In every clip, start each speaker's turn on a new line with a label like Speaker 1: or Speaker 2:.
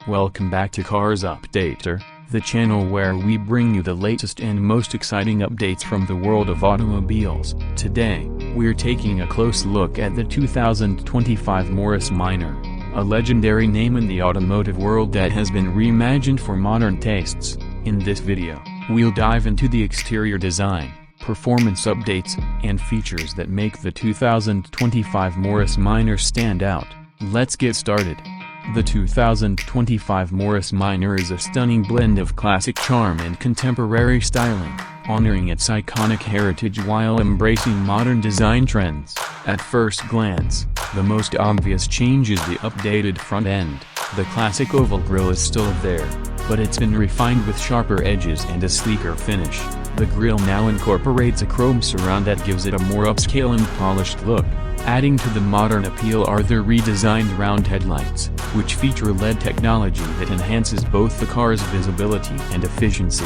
Speaker 1: Welcome back to Cars Updater, the channel where we bring you the latest and most exciting updates from the world of automobiles. Today, we're taking a close look at the 2025 Morris Minor, a legendary name in the automotive world that has been reimagined for modern tastes. In this video, we'll dive into the exterior design, performance updates, and features that make the 2025 Morris Minor stand out. Let's get started. The 2025 Morris Minor is a stunning blend of classic charm and contemporary styling, honoring its iconic heritage while embracing modern design trends. At first glance, the most obvious change is the updated front end. The classic oval grille is still there, but it's been refined with sharper edges and a sleeker finish. The grille now incorporates a chrome surround that gives it a more upscale and polished look. Adding to the modern appeal are the redesigned round headlights, which feature LED technology that enhances both the car's visibility and efficiency.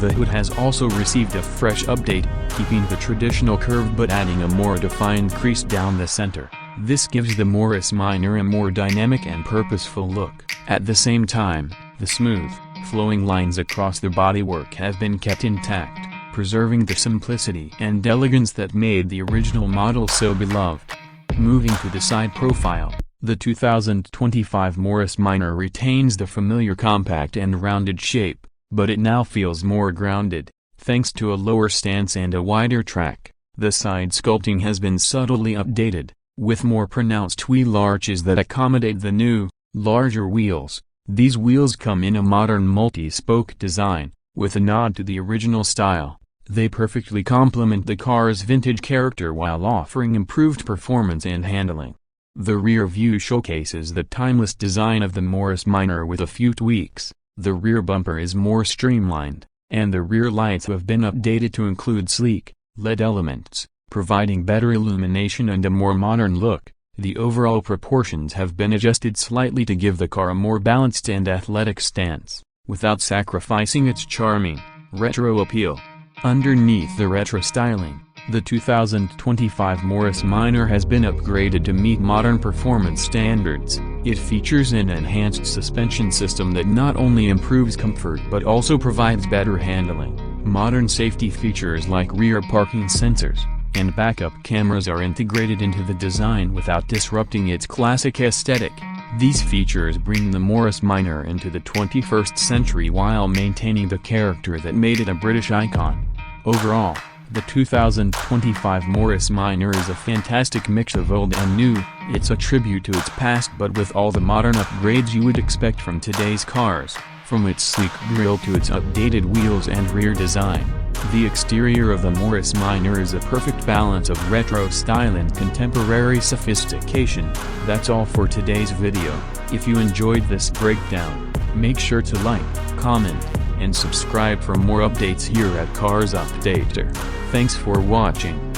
Speaker 1: The hood has also received a fresh update, keeping the traditional curve but adding a more defined crease down the center. This gives the Morris Minor a more dynamic and purposeful look. At the same time, the smooth, flowing lines across the bodywork have been kept intact, preserving the simplicity and elegance that made the original model so beloved. Moving to the side profile, the 2025 Morris Minor retains the familiar compact and rounded shape, but it now feels more grounded, thanks to a lower stance and a wider track. The side sculpting has been subtly updated, with more pronounced wheel arches that accommodate the new, larger wheels. These wheels come in a modern multi-spoke design, with a nod to the original style. They perfectly complement the car's vintage character while offering improved performance and handling. The rear view showcases the timeless design of the Morris Minor with a few tweaks. The rear bumper is more streamlined, and the rear lights have been updated to include sleek, LED elements, providing better illumination and a more modern look. The overall proportions have been adjusted slightly to give the car a more balanced and athletic stance, without sacrificing its charming, retro appeal. Underneath the retro styling, the 2025 Morris Minor has been upgraded to meet modern performance standards. It features an enhanced suspension system that not only improves comfort but also provides better handling. Modern safety features like rear parking sensors and backup cameras are integrated into the design without disrupting its classic aesthetic. These features bring the Morris Minor into the 21st century while maintaining the character that made it a British icon. Overall, the 2025 Morris Minor is a fantastic mix of old and new. It's a tribute to its past but with all the modern upgrades you would expect from today's cars, from its sleek grille to its updated wheels and rear design. The exterior of the Morris Minor is a perfect balance of retro style and contemporary sophistication. That's all for today's video. If you enjoyed this breakdown, make sure to like, comment, and subscribe for more updates here at Cars Updater. Thanks for watching.